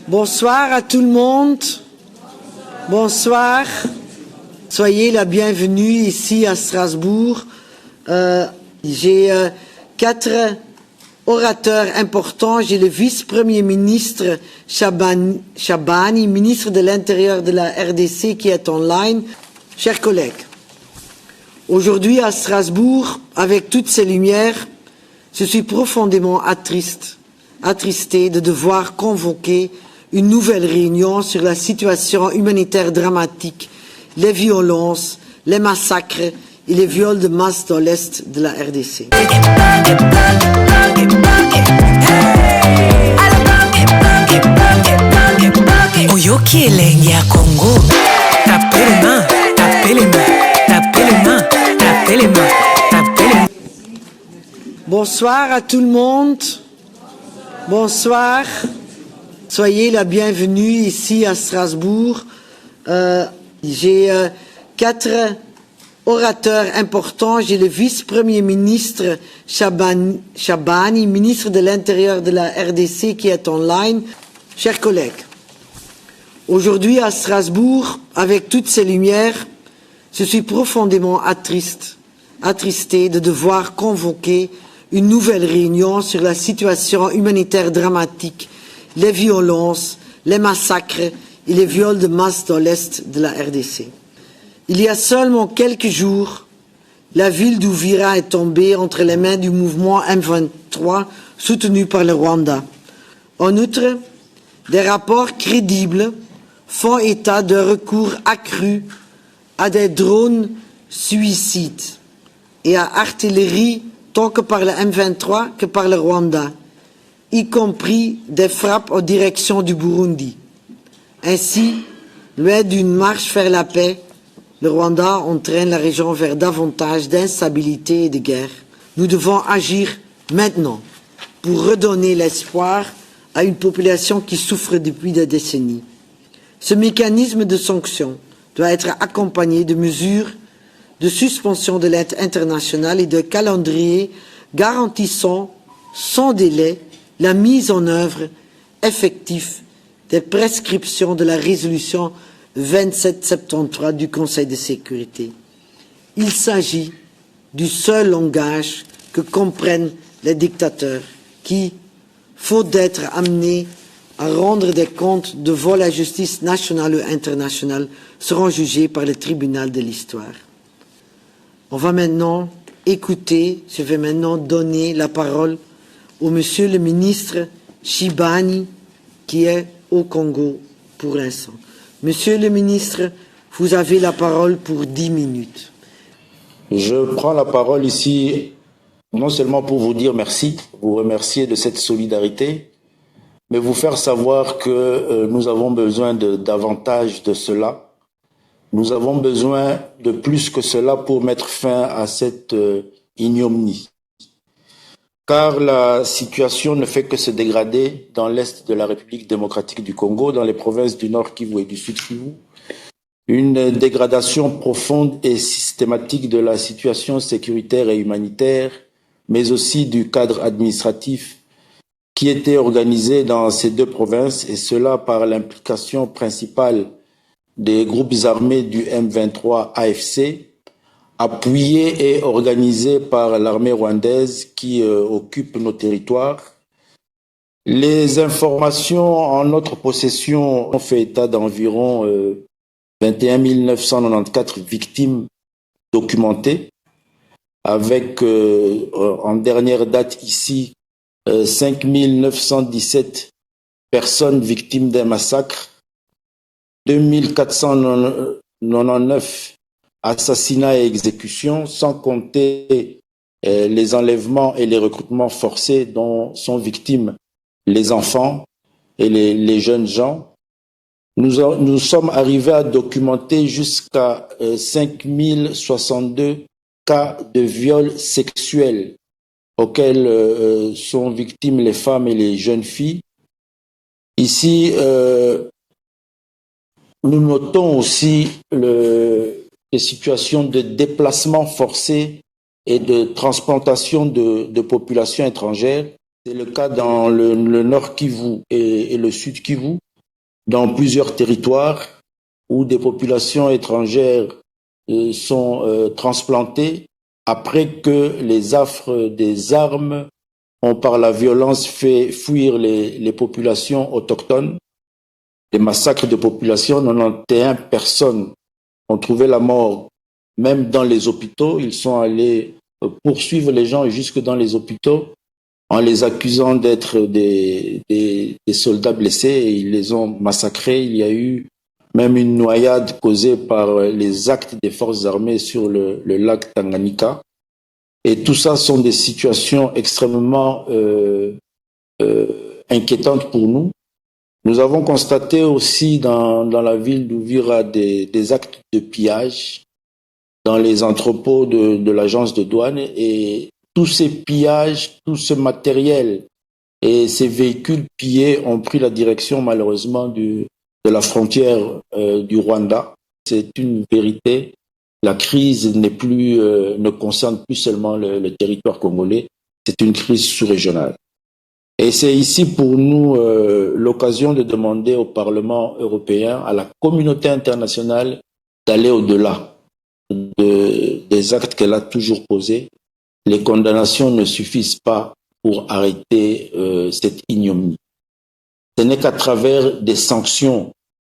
Bonsoir à tout le monde. Bonsoir. Soyez la bienvenue ici à Strasbourg. J'ai 4 orateurs importants. J'ai le vice-premier ministre Shabani, ministre de l'Intérieur de la RDC qui est online. Chers collègues, aujourd'hui à Strasbourg, avec toutes ces lumières, je suis profondément attristé de devoir convoquer une nouvelle réunion sur la situation humanitaire dramatique, les violences, les massacres et les viols de masse dans l'Est de la RDC. Bonsoir à tout le monde. Bonsoir. Soyez la bienvenue ici à Strasbourg. J'ai 4 orateurs importants. J'ai le vice-premier ministre Shabani, ministre de l'Intérieur de la RDC qui est online. Chers collègues, aujourd'hui à Strasbourg, avec toutes ces lumières, je suis profondément attristé de devoir convoquer une nouvelle réunion sur la situation humanitaire dramatique, les violences, les massacres et les viols de masse dans l'Est de la RDC. Il y a seulement quelques jours, la ville d'Uvira est tombée entre les mains du mouvement M23 soutenu par le Rwanda. En outre, des rapports crédibles font état de recours accru à des drones suicides et à artillerie tant que par le M23 que par le Rwanda, y compris des frappes en direction du Burundi. Ainsi, loin d'une marche vers la paix, le Rwanda entraîne la région vers davantage d'instabilité et de guerre. Nous devons agir maintenant pour redonner l'espoir à une population qui souffre depuis des décennies. Ce mécanisme de sanction doit être accompagné de mesures de suspension de l'aide internationale et de calendrier garantissant sans délai la mise en œuvre effective des prescriptions de la résolution 2773 du Conseil de sécurité. Il s'agit du seul langage que comprennent les dictateurs qui, faute d'être amenés à rendre des comptes devant la justice nationale ou internationale, seront jugés par le tribunal de l'histoire. On va maintenant écouter, je vais maintenant donner la parole au monsieur le ministre Shabani qui est au Congo pour l'instant. Monsieur le ministre, vous avez la parole pour 10 minutes. Je prends la parole ici non seulement pour vous dire merci, vous remercier de cette solidarité, mais vous faire savoir que nous avons besoin de davantage de cela. Nous avons besoin de plus que cela pour mettre fin à cette ignominie. Car la situation ne fait que se dégrader dans l'est de la République démocratique du Congo, dans les provinces du Nord Kivu et du Sud Kivu. Une dégradation profonde et systématique de la situation sécuritaire et humanitaire, mais aussi du cadre administratif qui était organisé dans ces 2 provinces, et cela par l'implication principale des groupes armés du M23 AFC, appuyés et organisés par l'armée rwandaise qui occupe nos territoires. Les informations en notre possession ont fait état d'environ 21 994 victimes documentées, avec en dernière date ici 5 917 personnes victimes d'un massacre, 2499 assassinats et exécutions, sans compter les enlèvements et les recrutements forcés dont sont victimes les enfants et les jeunes gens. Nous sommes arrivés à documenter jusqu'à 5062 cas de viols sexuels auxquels sont victimes les femmes et les jeunes filles. Ici, nous notons aussi les situations de déplacement forcé et de transplantation de populations étrangères. C'est le cas dans le Nord Kivu et le Sud Kivu. dans plusieurs territoires où des populations étrangères sont transplantées après que les affres des armes ont par la violence fait fuir les populations autochtones. Des massacres de populations, 91 personnes ont trouvé la mort, même dans les hôpitaux. Ils sont allés poursuivre les gens jusque dans les hôpitaux en les accusant d'être des soldats blessés, et ils les ont massacrés. Il y a eu même une noyade causée par les actes des forces armées sur le lac Tanganyika. Et tout ça sont des situations extrêmement inquiétantes pour nous. Nous avons constaté aussi dans la ville d'Uvira des actes de pillage dans les entrepôts de l'agence de douane, et tous ces pillages, tout ce matériel et ces véhicules pillés ont pris la direction malheureusement de la frontière du Rwanda. C'est une vérité. La crise ne concerne plus seulement le territoire congolais, c'est une crise sous-régionale. Et c'est ici pour nous l'occasion de demander au Parlement européen, à la communauté internationale, d'aller au-delà des actes qu'elle a toujours posés. Les condamnations ne suffisent pas pour arrêter cette ignominie. Ce n'est qu'à travers des sanctions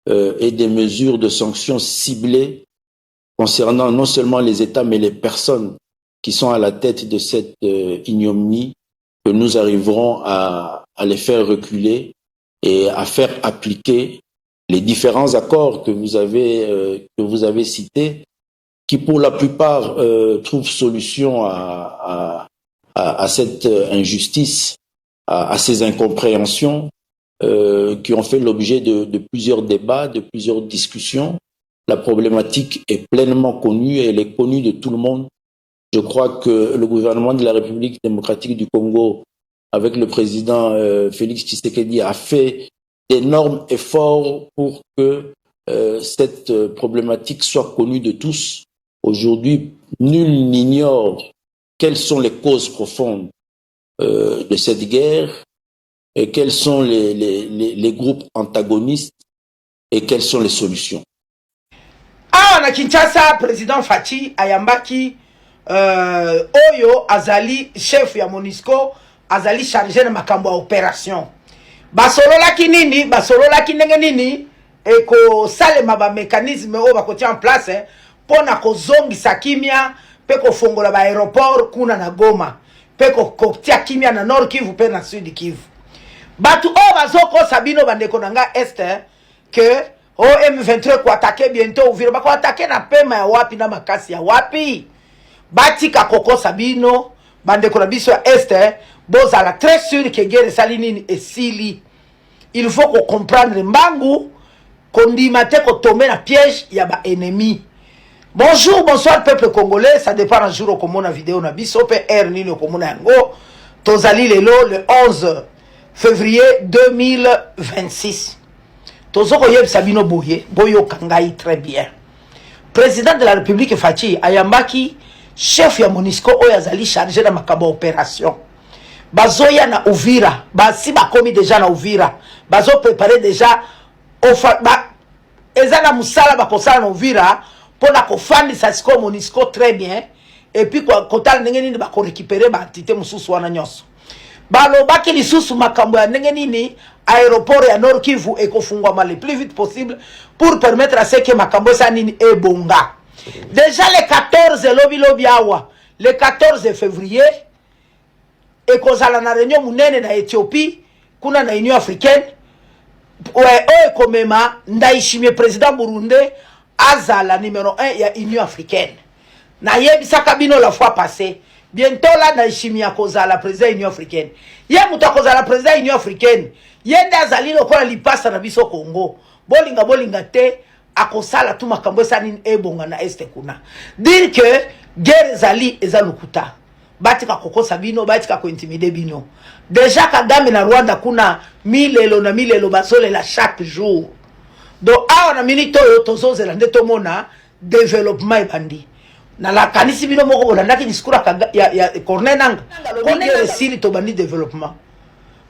et des mesures de sanctions ciblées concernant non seulement les États, mais les personnes qui sont à la tête de cette ignominie, que nous arriverons à les faire reculer et à faire appliquer les différents accords que vous avez cités, qui pour la plupart trouvent solution à cette injustice, à ces incompréhensions, qui ont fait l'objet de plusieurs débats, de plusieurs discussions. La problématique est pleinement connue et elle est connue de tout le monde. Je crois que le gouvernement de la République démocratique du Congo, avec le président Félix Tshisekedi, a fait d'énormes efforts pour que cette problématique soit connue de tous. Aujourd'hui, nul n'ignore quelles sont les causes profondes de cette guerre, et quels sont les groupes antagonistes et quelles sont les solutions. Ah, na Kinshasa, président Fachi ayambaki oyo azali chef ya MONUSCO, azali chargé na makambo ya opération. Basololaki nini, basololaki ndenge nini eko salema ba mécanisme oyo bakotia en place pona kozongisa kimia pe kofongola ba aéroport kuna na Goma, pe kotia kimia na Nord Kivu pe na Sud Kivu. Batu oyo bazoko sabino bandeko nanga este que M23 kwa attaquer bientôt Uvira, bako attaquer na pema ya wapi na makasi ya wapi. Batika koko sabino bandeko na biso ya este bozala très sûr que guerre sali nini esili. Il faut qu'on comprendre mbangu kondima te ko tomber na piège ya ba ennemi. Bonjour, bonsoir peuple congolais, ça dépend un jour comme on a vidéo na biso pe air nini comme on yango. Tozali lelo le 11 février 2026. Tozoko yeb sabino boye, boyo kangai très bien. Président de la République Fachi ayambaki chef ya MONUSCO oyo azali chargé na makambo opération. Bazoya na Uvira, basi bakomi déjà na Uvira, bazo préparer déjà ezana musala bakosala na Uvira pona kofandisa siko MONUSCO très bien, et puis kotala ndenge nini bako récupérer ba entité mususu wana nyonso. Balobaki lisusu makambo ya ndenge nini aéroport ya Nord Kivu ekofungwama le plus vite possible pour permettre à ce que makambo sa nini ebonga. Déjà le 14 lobi awa, le 14 février ekozala na réunion munene na Éthiopie kuna na Union africaine komema Ndayishimiye président Burundi azala numéro 1 ya Union africaine. Na yebisaka bino la fois passée, bientôt là Ndayishimiye akozala président Union africaine. Ye mutu akozala président Union africaine, yende azali lokola lipasa na biso Congo. Bolinga te akosala tu makambo sanini ebonga na este kuna. Dire que guerre zali ezalukuta. Batika koko sabino, batika ko intimider bino. Déjà Kagame na Rwanda kuna milelo na milelo basole la chaque jour. Donc awa na minito yo tozozela ndeto mona développement ebandi. Na la kanisi bino moko bolandaki diskura ya Corneille Nangaa. Corneille sili to bandi développement.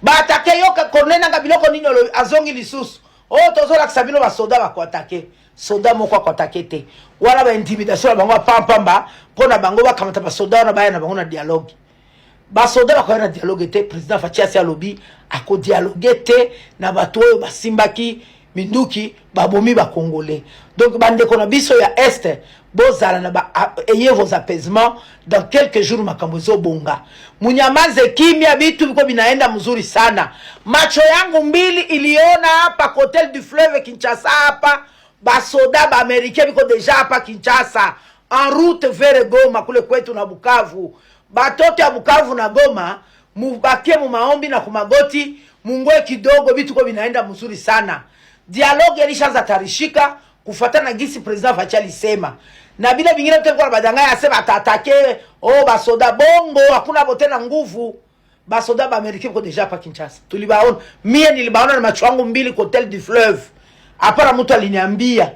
Ba attaquer yo ka Corneille Nangaa biloko nini azongi lisusu. oh tozola kisabino ba soda ba ko attaquer soda moko ko attaquer te wala ba intimidation bango pampamba pona bango ba kamata ba soda na ba na bango na dialogue ba soda ba ko na dialogue te président Faci asi alobi ako dialogue te na bato oyo basimbaki minduki babomi ba congolais donc bande ko na biso ya est bozala na ba ayez vos apaisements dans quelques jours makambo zo bonga munyamaze kimya bitu biko binaenda mzuri sana macho yangu mbili iliona hapa hotel du fleuve Kinshasa hapa basoda ba américain biko deja hapa Kinshasa en route vers Goma kule kwetu na Bukavu batoto ya Bukavu na Goma mubakie mu maombi na kumagoti mungoe kidogo bitu ko binaenda mzuri sana dialogue ilishaanza tarishika kufuatana gisi president Faci alisema na bila vingine tutakuwa badanganya asema atatake oh basoda bongo hakuna botena nguvu basoda ba Amerika ko deja pa Kinshasa tulibaona mie nilibaona na macho yangu mbili hotel du fleuve hapana mtu aliniambia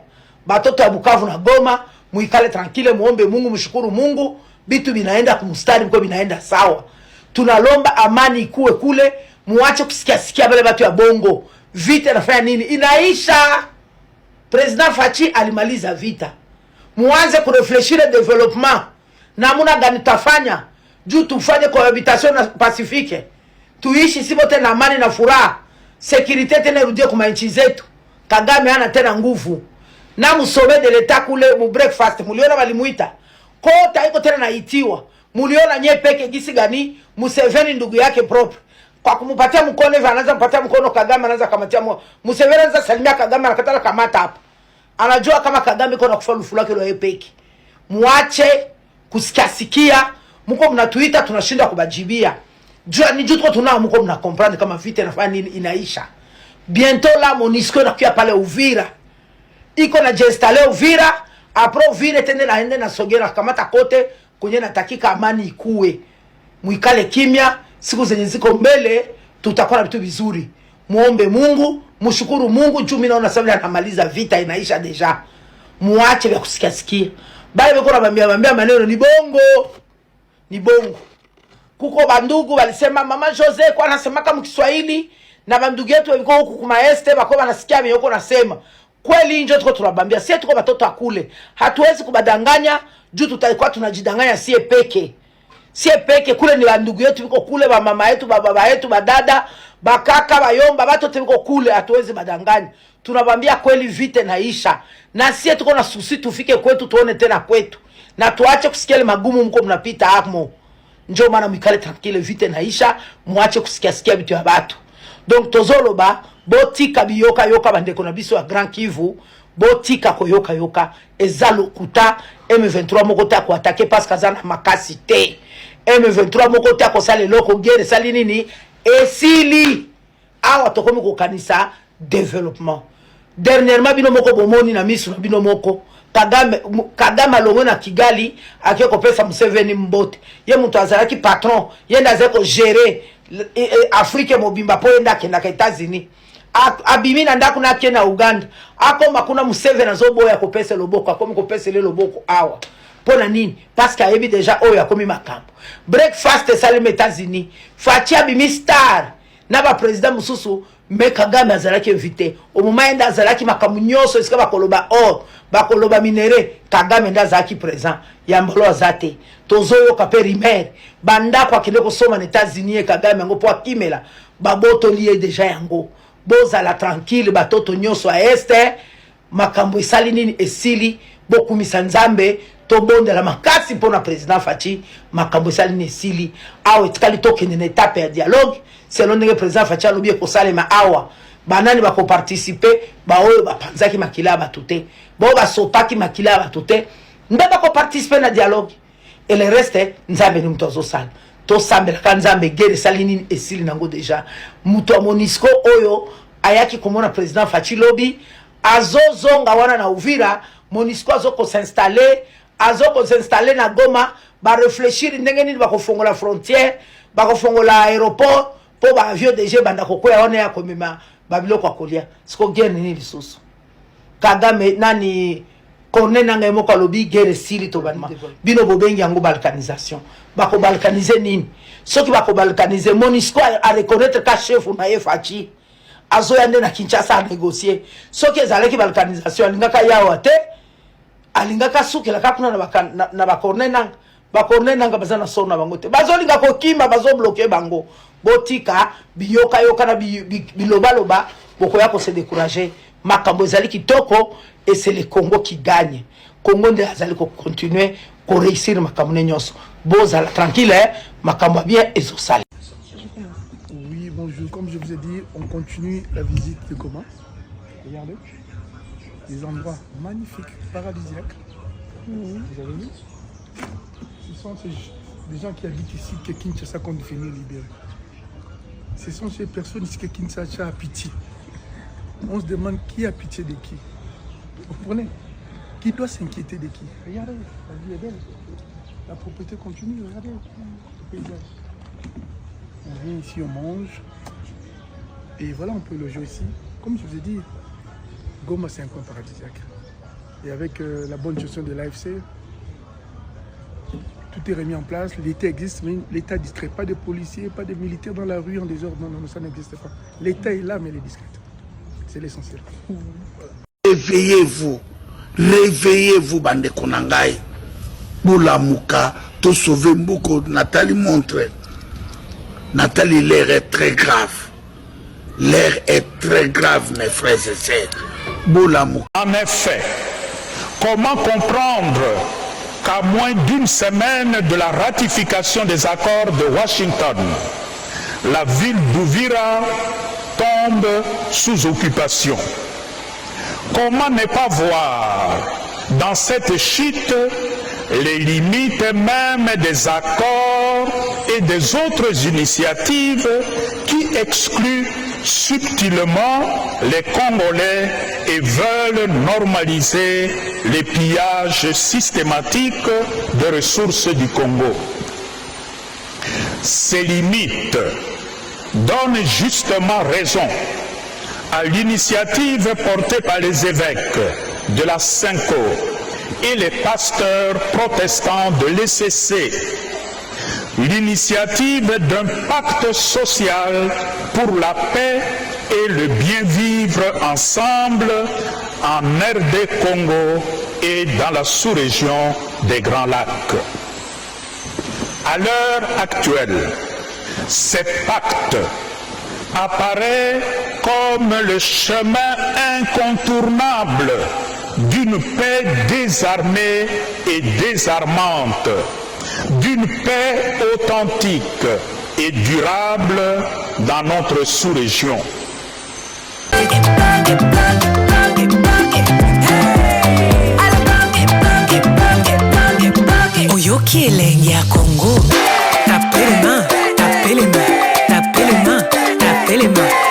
batoto ya Bukavu na Goma muikale tranquille muombe Mungu mshukuru Mungu bitu binaenda kumstari mko binaenda sawa tunalomba amani ikuwe kule muache kusikia wale watu ya bongo vita nafanya nini inaisha president Faci alimaliza vita muanze kurefleshire development namuna gani tafanya juu tufanye cohabitation na pacifique tuishi sipo tena amani na furaha sécurité tena irudie kwa nchi zetu Kagame hana tena nguvu na musome de l'etat kule mu breakfast muliona walimuita kota iko tena naitiwa muliona nye peke gisi gani Museveni ndugu yake propre kwa kumupatia mkono hivi anaanza kupatia mkono Kagame anaanza kamatia Museveni anaanza salimia Kagame anakatala kamata hapa anajua kama Kagame iko na kufaulu fulake lo peke muache kusikia mko mnatuita tunashinda kubajibia jua ni juto tunao mko mna comprendre kama vita inafanya nini inaisha bientôt la MONUSCO inakuja pale Uvira iko na installer Uvira apro Uvira tende na ende na sogera kamata kote kwenye natakika amani ikue muikale kimya siku zenye ziko mbele tutakuwa na vitu vizuri muombe Mungu mshukuru Mungu juu mimi naona sasa anamaliza vita inaisha deja muache vya kusikia bali beko nabambia maneno ni bongo kuko bandugu walisema mama Jose kwa anasema kama Kiswahili na bandugu yetu wiko huku kuma este bako wanasikia mimi yuko nasema kweli njo tuko tunabambia sisi tuko watoto akule hatuwezi kubadanganya juu tutakuwa tunajidanganya sie peke kule ni bandugu yetu wiko kule ba mama yetu ba baba yetu ba dada bakaka bayomba batoto wiko kule hatuwezi badanganya tunabambia kweli vita naisha na sisi tuko na susi tufike kwetu tuone tena kwetu na tuache kusikia magumu mko mnapita hapo njoo maana mikale tranquille vita naisha muache kusikia vitu ya watu donc tozoloba botika biyoka bandeko na biso ya Grand Kivu botika koyoka ezalo kuta M23 mokota ko attaquer parce kazana makasi te M23 mokota ko sale loko guerre sali nini esili awa tokomi ko kanisa développement dernièrement bino moko bomoni na misu na bino moko Kagame longo na Kigali akiko pesa Museveni mbote ye mtu azalaki patron ye ndazeko gérer Afrique mobimba po enda kenda ka États-Unis abimi na ndaku na kena Uganda akoma kuna Museveni azoboya ko pesa loboko akomi ko pesa le loboko awa pona nini parce que ayebi déjà oyo akomi makambo breakfast salim États-Unis Faci abimi star na ba président mususu me Kagame azalaki invité au moment enda azalaki makambo nyoso esika bakoloba or bakoloba minere Kagame nda azalaki présent yambolo azate tozoyo kaperimer banda kwa kile kosoma na États-Unis Kagame ngo po akimela baboto lié déjà yango boza la tranquille batoto nyoso a este makambo esali nini esili bokumisa nzambe to bonde la makasi pona président Faci makambo esali ni esili awe tikali tokende na étape ya dialogue selon le président Faci alobi ko salema awa banani bako participer ba oyo bapanzaki makila batute bo basopaki makila batute ndaba ko participer na dialogue et le reste nzambe ni mtozo sala to sambela kan nzambe guerre salini esili nango déjà muto a MONUSCO oyo ayaki komona président Faci lobi azozonga wana na Uvira MONUSCO azoko s'installer na Goma ba réfléchir ndenge nini bako fongola frontière bako fongola aéroport po ba avion déjà banda kokoya wana ya komema babiloko akolia siko guerre nini lisusu Kagame nani kone nanga moko alobi guerre sili to banima bino bobengi yango balkanisation bako balkaniser nini soki bako balkaniser MONUSCO a reconnaître ka chef na Faci azoya nde na Kinshasa a négocier soki ezalaki balkanisation alingaka yawa te alingaka sukelaka kuna na bakorne nanga bakorne nanga baza na sona bango te bazolinga kokima bazobloke bango botika biyoka yoka na biloba loba bokoya ko se décourager makambo ezali kitoko et c'est le Congo qui gagne Congo nde azali ko continuer ko réussir makambo nyonso bozala tranquille makambo bien ezosala. Oui, bonjour. Comme je vous ai dit, on continue la visite de Goma. Regardez, des endroits magnifiques, paradisiaques. Vous avez vu? Ce sont des gens qui habitent ici que Kinshasa compte venir libérer. Ce sont ces personnes ici que Kinshasa a pitié. On se demande qui a pitié de qui. Vous comprenez? Qui doit s'inquiéter de qui? Regardez, la vie est belle. La propriété continue, regardez le paysage. On vient ici, on mange. Et voilà, on peut loger ici. Comme je vous ai dit, Goma, c'est un coin paradisiaque. Et avec la bonne gestion de l'AFC, tout est remis en place. L'État existe, mais l'État ne distrait pas de policiers, pas de militaires dans la rue en désordre. Non, non, ça n'existe pas. L'État est là, mais il est discret. C'est l'essentiel. Voilà. Réveillez-vous, bande konangai. Boulamuka, to sauver Mboko. Nathalie montre. Nathalie, l'air est très grave. L'air est très grave, mes frères et sœurs. Boulamuka. En effet, comment comprendre qu'à moins d'une semaine de la ratification des accords de Washington, la ville d'Uvira tombe sous occupation? Comment ne pas voir dans cette chute les limites même des accords et des autres initiatives qui excluent subtilement les Congolais et veulent normaliser les pillages systématiques de ressources du Congo. Ces limites donnent justement raison à l'initiative portée par les évêques de la Cinco et les pasteurs protestants de l'ECC, l'initiative d'un pacte social pour la paix et le bien-vivre ensemble en RD Congo et dans la sous-région des Grands Lacs. À l'heure actuelle, ce pacte apparaît comme le chemin incontournable d'une paix désarmée et désarmante, d'une paix authentique et durable dans notre sous-région. Oyoki elengi ya Congo, tapez les mains, tapez les mains, tapez les mains, tapez les mains.